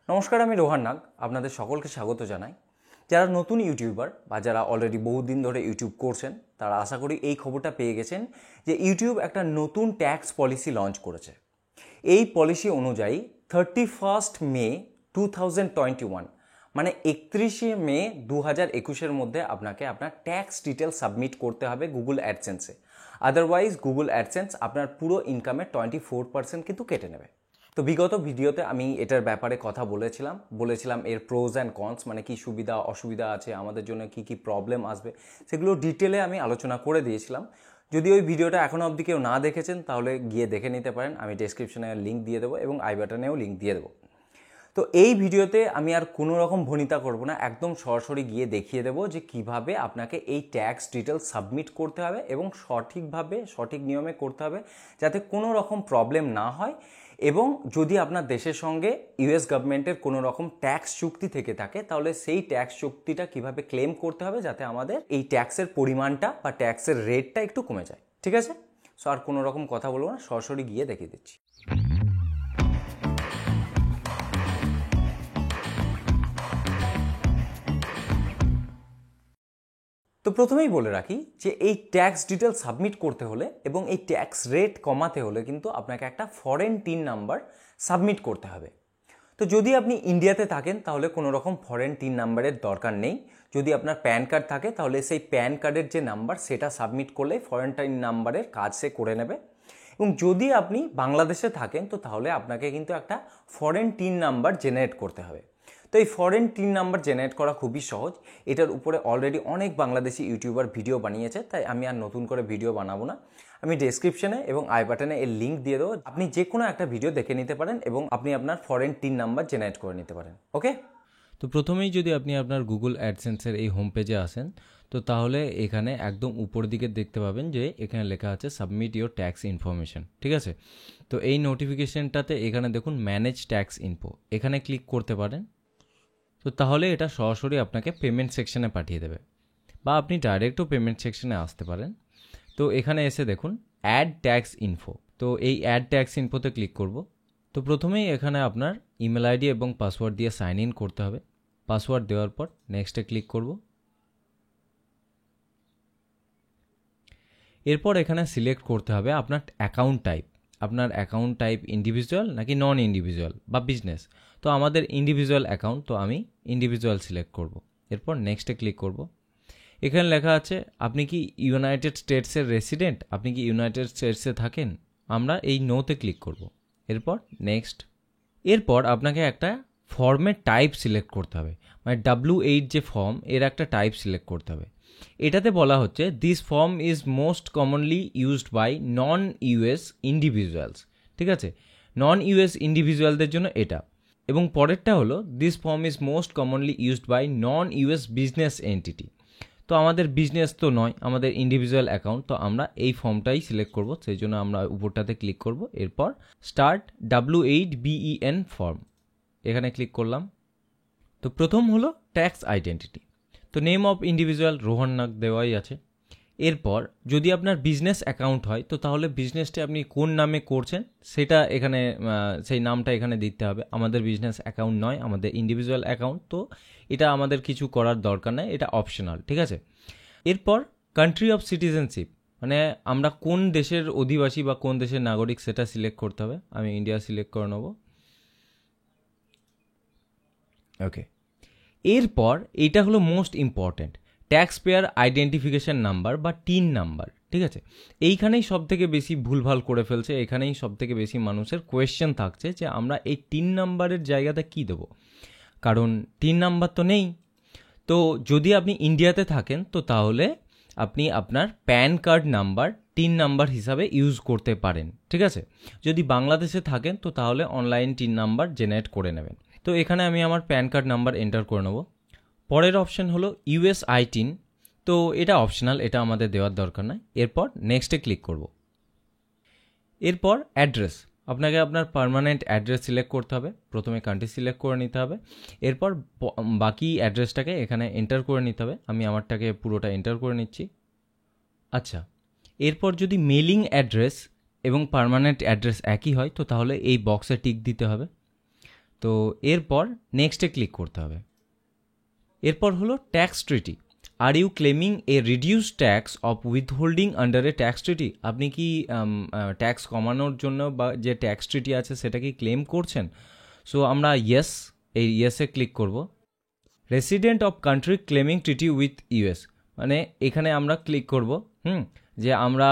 নমস্কার, আমি রোহান নাগ আপনাদের সকলকে স্বাগত জানাই। যারা নতুন ইউটিউবার বা যারা অলরেডি বহুদিন ধরে ইউটিউব করছেন তারা আশা করি এই খবরটা পেয়ে গেছেন যে ইউটিউব একটা নতুন ট্যাক্স পলিসি লঞ্চ করেছে। এই পলিসি অনুযায়ী 31 মে 2021 মানে 31 মে 2021 মধ্যে আপনাকে আপনার ট্যাক্স ডিটেল সাবমিট করতে হবে গুগল অ্যাডসেন্সে। আদারওয়াইজ গুগল অ্যাডসেন্স আপনার পুরো ইনকামের 24% কিন্তু কেটে নেবে। তো বিগত ভিডিওতে আমি এটার ব্যাপারে কথা বলেছিলাম এর প্রোজ অ্যান্ড কনস, মানে কি সুবিধা অসুবিধা আছে, আমাদের জন্য কি কি প্রবলেম আসবে, সেগুলো ডিটেলে আমি আলোচনা করে দিয়েছিলাম। যদি ওই ভিডিওটা এখনও অবধি কেউ না দেখেছেন তাহলে গিয়ে দেখে নিতে পারেন, আমি ডেসক্রিপশনে লিঙ্ক দিয়ে দেবো এবং আই বাটনেও লিঙ্ক দিয়ে দেবো। তো এই ভিডিওতে আমি আর কোনো রকম ভনিতা করব না, একদম সরাসরি গিয়ে দেখিয়ে দেবো যে কিভাবে আপনাকে এই ট্যাক্স ডিটেল সাবমিট করতে হবে এবং সঠিকভাবে সঠিক নিয়মে করতে হবে যাতে কোনো রকম প্রবলেম না হয়। এবং যদি আপনার দেশের সঙ্গে ইউএস গভর্নমেন্টের কোনো রকম ট্যাক্স চুক্তি থেকে থাকে তাহলে সেই ট্যাক্স চুক্তিটা কিভাবে ক্লেম করতে হবে যাতে আমাদের এই ট্যাক্সের পরিমাণটা বা ট্যাক্সের রেটটা একটু কমে যায়। ঠিক আছে? সো আর কোনো রকম কথা বলবো না, সরাসরি গিয়ে দেখিয়ে দিচ্ছি। তো প্রথমেই বলে রাখি যে এই ট্যাক্স ডিটেল সাবমিট করতে হলে এবং এই ট্যাক্স রেট কমাতে হলে কিন্তু আপনাকে একটা ফরেন টিন নাম্বার সাবমিট করতে হবে। তো যদি আপনি ইন্ডিয়াতে থাকেন তাহলে কোনো রকম ফরেন টিন নাম্বারের দরকার নেই। যদি আপনার প্যান কার্ড থাকে তাহলে সেই প্যান কার্ডের যে নাম্বার সেটা সাবমিট করলে ফরেন টিন নাম্বারের কাজ সে করে নেবে। এবং যদি আপনি বাংলাদেশে থাকেন তো তাহলে আপনাকে কিন্তু একটা ফরেন টিন নাম্বার জেনারেট করতে হবে। তো এই ফরেন টিন নাম্বার জেনারেট করা খুবই সহজ। এটার উপরে অলরেডি অনেক বাংলাদেশি ইউটিউবার ভিডিও বানিয়েছে, তাই আমি আর নতুন করে ভিডিও বানাবো না। আমি ডেসক্রিপশনে এবং আই বাটনে এর লিঙ্ক দিয়ে দেবো, আপনি যে কোনো একটা ভিডিও দেখে নিতে পারেন এবং আপনি আপনার ফরেন টিন নাম্বার জেনারেট করে নিতে পারেন। ওকে, তো প্রথমেই যদি আপনি আপনার গুগল অ্যাডসেন্সের এই হোম পেজে আসেন তো তাহলে এখানে একদম উপর দিকে দেখতে পাবেন যে এখানে লেখা আছে সাবমিট ইওর ট্যাক্স ইনফরমেশন। ঠিক আছে, তো এই নোটিফিকেশনটাতে এখানে দেখুন ম্যানেজ ট্যাক্স ইনফো, এখানে ক্লিক করতে পারেন। তো তাহলে এটা সরাসরি আপনাকে পেমেন্ট সেকশনে পাঠিয়ে দেবে, বা আপনি ডাইরেক্টও পেমেন্ট সেকশনে আসতে পারেন। তো এখানে এসে দেখুন অ্যাড ট্যাক্স ইনফো, তো এই অ্যাড ট্যাক্স ইনফোতে ক্লিক করব। তো প্রথমেই এখানে আপনার ইমেল আইডি এবং পাসওয়ার্ড দিয়ে সাইন ইন করতে হবে। পাসওয়ার্ড দেওয়ার পর নেক্সটে ক্লিক করব। এরপর এখানে সিলেক্ট করতে হবে আপনার অ্যাকাউন্ট টাইপ, আপনার অ্যাকাউন্ট টাইপ ইন্ডিভিজুয়াল নাকি নন ইন্ডিভিজুয়াল বা বিজনেস। তো আমাদের ইন্ডিভিজুয়াল অ্যাকাউন্ট, তো আমি ইন্ডিভিজুয়াল সিলেক্ট করব। এরপর নেক্সটে ক্লিক করব। এখানে লেখা আছে আপনি কি ইউনাইটেড স্টেটসের রেসিডেন্ট, আপনি কি ইউনাইটেড স্টেটসে থাকেন, আমরা এই নোতে ক্লিক করব। এরপর নেক্সট। এরপর আপনাকে একটা ফর্মের টাইপ সিলেক্ট করতে হবে, মানে W8 যে ফর্ম এর একটা টাইপ সিলেক্ট করতে হবে। এটাতে বলা হচ্ছে this form is most commonly used by non US individuals. ঠিক আছে, নন ইউএস ইন্ডিভিজুয়ালদের জন্য এটা। এবং পরেরটা হলো this form is most commonly used by non US business entity. তো আমাদের বিজনেস তো নয়, আমাদের ইন্ডিভিজুয়াল অ্যাকাউন্ট, তো আমরা এই ফর্মটাই সিলেক্ট করব, সেই জন্য আমরা উপরটাতে ক্লিক করব। এরপর স্টার্ট W8BEN ফর্ম, এখানে ক্লিক করলাম। তো প্রথম হলো ট্যাক্স আইডেন্টিটি, তো নেম অফ ইন্ডিভিজুয়াল রোহন নাগ দেওয়াই আছে। এরপর যদি আপনার বিজনেস অ্যাকাউন্ট হয় তো তাহলে বিজনেসটা আপনি কোন নামে করছেন সেটা এখানে সেই নামটা এখানে দিতে হবে। আমাদের বিজনেস অ্যাকাউন্ট নয়, আমাদের ইন্ডিভিজুয়াল অ্যাকাউন্ট, তো এটা আমাদের কিছু করার দরকার নেই, এটা অপশনাল। ঠিক আছে, এরপর কান্ট্রি অফ সিটিজেনশিপ, মানে আমরা কোন দেশের অধিবাসী বা কোন দেশের নাগরিক সেটা সিলেক্ট করতে হবে। আমি ইন্ডিয়া সিলেক্ট করে নেব। ওকে, এরপর এইটা হলো most important, tax payer identification number বা টিন নাম্বার। ঠিক আছে, এইখানেই সব থেকে বেশি ভুলভাল করে ফেলছে, এখানেই সব থেকে বেশি মানুষের কোয়েশ্চেন থাকছে যে আমরা এই টিন নাম্বারের জায়গাতে কী দেবো, কারণ টিন নাম্বার তো নেই। তো যদি আপনি ইন্ডিয়াতে থাকেন তো তাহলে আপনি আপনার pan card number tin number হিসাবে ইউজ করতে পারেন। ঠিক আছে, যদি বাংলাদেশে থাকেন তো তাহলে অনলাইন টিন নাম্বার জেনারেট করে নেবেন। তো এখানে আমি আমার প্যান কার্ড নাম্বার এন্টার করে নেব। পরের অপশন হলো ইউএস আইটিন, তো এটা অপশনাল, এটা আমাদের দেওয়ার দরকার নাই। এরপর নেক্সটে ক্লিক করব। এরপর অ্যাড্রেস, আপনাকে আপনার পার্মানেন্ট অ্যাড্রেস সিলেক্ট করতে হবে, প্রথমে কান্ট্রি সিলেক্ট করে নিতে হবে। এরপর বাকি অ্যাড্রেসটাকে এখানে এন্টার করে নিতে হবে, আমি আমারটাকে পুরোটা এন্টার করে নিচ্ছি। আচ্ছা, এরপর যদি মেলিং অ্যাড্রেস এবং পার্মানেন্ট অ্যাড্রেস একই হয় তো তাহলে এই বক্সে টিক দিতে হবে। তো এরপর নেক্সটে ক্লিক করতে হবে। এরপর হলো tax treaty. Are you claiming a reduce tax of withholding under a tax treaty? আপনি কি ট্যাক্স কমানোর জন্য বা যে ট্যাক্স ট্রিটি আছে সেটা কি ক্লেম করছেন? সো আমরা ইয়েস, এই ইয়েসে ক্লিক করব। Resident of country claiming treaty with US, মানে এখানে আমরা ক্লিক করব যে আমরা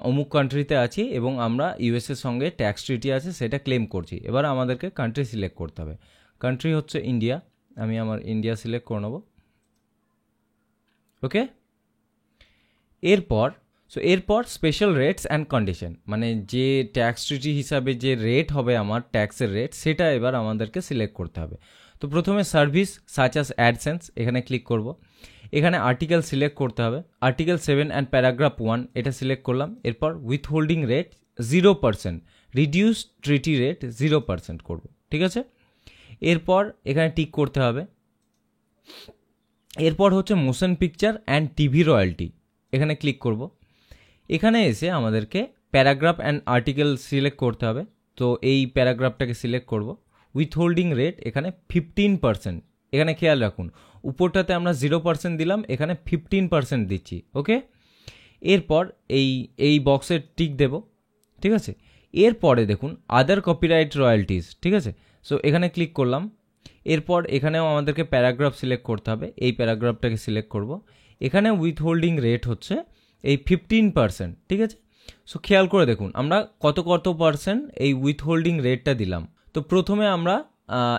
অমুক কান্ট্রিতে আছি এবং আমরা ইউএসের সঙ্গে ট্যাক্স ট্রিটি আছে সেটা ক্লেম করছি। এবার আমাদেরকে কান্ট্রি সিলেক্ট করতে হবে। কান্ট্রি হচ্ছে ইন্ডিয়া, আমি আমার ইন্ডিয়া সিলেক্ট করে নেব। ওকে, এরপর স্পেশাল রেটস অ্যান্ড কন্ডিশন, মানে যে ট্যাক্স ট্রিটি হিসাবে যে রেট হবে আমার ট্যাক্সের রেট, সেটা এবার আমাদেরকে সিলেক্ট করতে হবে। তো প্রথমে সার্ভিস সাচ অ্যাজ অ্যাডসেন্স, এখানে ক্লিক করব। এখানে আর্টিকেল সিলেক্ট করতে হবে, আর্টিকেল 7 অ্যান্ড প্যারাগ্রাফ 1 এটা সিলেক্ট করলাম। এরপর উইথহোল্ডিং রেট 0%, রিডিউস ট্রিটি রেট 0% করব, ঠিক আছে। এরপর এখানে টিক করতে হবে। এরপর হচ্ছে motion picture and TV royalty, এখানে ক্লিক করব। এখানে এসে আমাদেরকে প্যারাগ্রাফ অ্যান্ড আর্টিকেল সিলেক্ট করতে হবে। তো এই প্যারাগ্রাফটাকে সিলেক্ট করব। উইথহোল্ডিং রেট এখানে 15%, এখানে খেয়াল রাখুন উপরটাতে আমরা 0% দিলাম, এখানে 15% দিচ্ছি। ওকে, এরপর এই বক্সের টিক দেব, ঠিক আছে। এরপরে দেখুন আদার কপিরাইট রয়্যালটিস, ঠিক আছে। সো এখানে ক্লিক করলাম। এরপর এখানেও আমাদেরকে প্যারাগ্রাফ সিলেক্ট করতে হবে, এই প্যারাগ্রাফটাকে সিলেক্ট করব। এখানে উইথহোল্ডিং রেট হচ্ছে এই 15%, ঠিক আছে। সো খেয়াল করে দেখুন আমরা কত পার্সেন্ট এই উইথহোল্ডিং রেটটা দিলাম। তো প্রথমে আমরা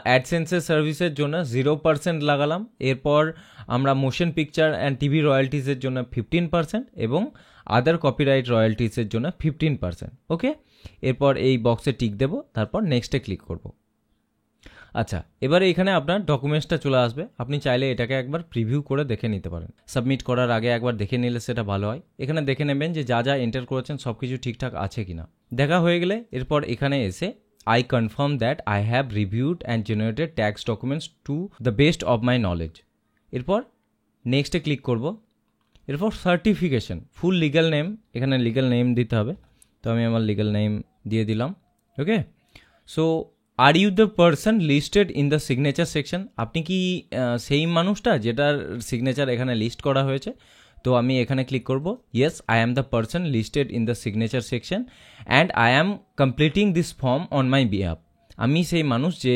অ্যাডসেন্সের সার্ভিসের জন্য 0% লাগালাম। এরপর আমরা মোশন পিকচার অ্যান্ড টিভি রয়্যালটিসের জন্য 15% এবং আদার কপিরাইট রয়্যালটিসের জন্য 15%। ওকে, এরপর এই বক্সে টিক দেব, তারপর নেক্সটে ক্লিক করব। আচ্ছা, এবারে এখানে আপনার ডকুমেন্টসটা চলে আসবে। আপনি চাইলে এটাকে একবার প্রিভিউ করে দেখে নিতে পারেন। সাবমিট করার আগে একবার দেখে নিলে সেটা ভালো হয়। এখানে দেখে নেবেন যে যা যা এন্টার করেছেন সব কিছু ঠিকঠাক আছে কিনা। দেখা হয়ে গেলে এরপর এখানে এসে I confirm that I have reviewed and generated tax documents to the best of my knowledge. এরপর নেক্সটে ক্লিক করব। এরপর সার্টিফিকেশন, ফুল লিগ্যাল নেম, এখানে লিগ্যাল নেম দিতে হবে। তো আমি আমার লিগ্যাল নেম দিয়ে দিলাম। Okay, so are you the person listed in the signature section? আপনি কি সেই মানুষটা যেটার সিগনেচার এখানে লিস্ট করা হয়েছে? তো আমি এখানে ক্লিক করব। Yes, I am the person listed in the signature section and I am completing this form on my behalf. আমি সেই মানুষ যে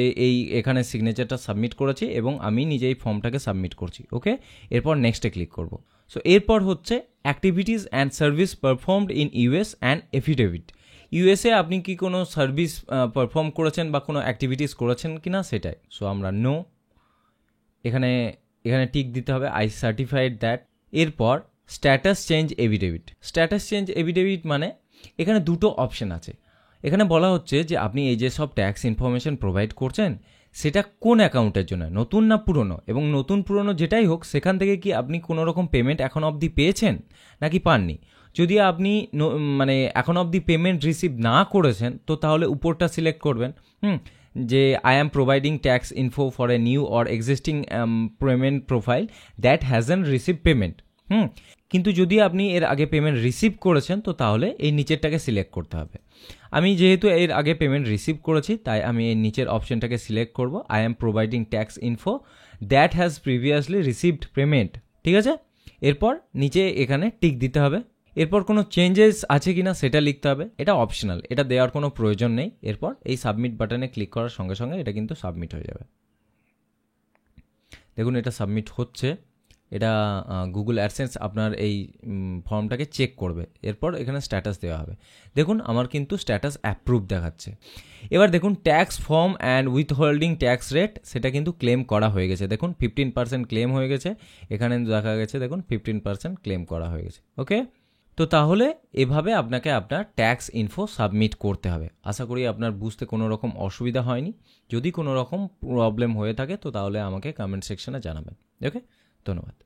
এখানে সিগনেচারটা সাবমিট করেছি এবং আমি নিজে এই ফর্মটাকে সাবমিট করছি। ওকে, এরপর নেক্সটে ক্লিক করব। সো এরপর হচ্ছে activities and service performed in US and affidavit. USA আপনি কি কোনো সার্ভিস পারফর্ম করেছেন বা কোনো অ্যাক্টিভিটিস করেছেন কিনা সেটাই। সো আমরা নো, এখানে টিক দিতে হবে, আই সার্টিফাইড দ্যাট। এরপর status change affidavit. Status change affidavit মানে এখানে দুটো অপশন আছে। এখানে বলা হচ্ছে যে আপনি এই যে সব ট্যাক্স ইনফরমেশন প্রোভাইড করছেন সেটা কোন অ্যাকাউন্টের জন্য, নতুন না পুরনো, এবং নতুন পুরনো যেটাই হোক সেখান থেকে কি আপনি কোনো রকম পেমেন্ট এখন অবধি পেয়েছেন নাকি পাননি। যদি আপনি মানে এখন অবধি পেমেন্ট রিসিভ না করেছেন তো তাহলে উপরটা সিলেক্ট করবেন যে I am providing tax info for a new or existing payment profile that hasn't receive payment. কিন্তু যদি আপনি এর আগে পেমেন্ট রিসিভ করেছেন তো তাহলে এই নিচেরটাকে সিলেক্ট করতে হবে। আমি যেহেতু এর আগে পেমেন্ট রিসিভ করেছি তাই আমি এই নিচের অপশনটাকে সিলেক্ট করব, I am providing tax info that has previously received payment, ঠিক আছে। এরপর নিচে এখানে টিক দিতে হবে। এরপর কোনো চেঞ্জেস আছে কিনা সেটা লিখতে হবে, এটা অপশনাল, এটা দেওয়ার কোনো প্রয়োজন নেই। এরপর এই সাবমিট বাটনে ক্লিক করার সঙ্গে সঙ্গে এটা কিন্তু সাবমিট হয়ে যাবে। দেখুন এটা সাবমিট হচ্ছে, এটা গুগল অ্যাডসেন্স আপনার এই ফর্মটাকে চেক করবে। এরপর এখানে স্ট্যাটাস দেওয়া হবে। দেখুন আমার কিন্তু স্ট্যাটাস অ্যাপ্রুভ দেখাচ্ছে। এবার দেখুন tax form and withholding tax rate সেটা কিন্তু ক্লেম করা হয়ে গেছে। দেখুন 15% ক্লেম হয়ে গেছে, এখানে দেখা গেছে দেখুন 15% ক্লেম করা হয়ে গেছে। ওকে, তো তাহলে এভাবে আপনাকে আপনার ট্যাক্স ইনফো সাবমিট করতে হবে। আশা করি আপনার বুঝতে কোনো রকম অসুবিধা হয়নি। যদি কোনো রকম প্রবলেম হয়ে থাকে তো তাহলে আমাকে কমেন্ট সেকশনে জানাবেন। ওকে, ধন্যবাদ।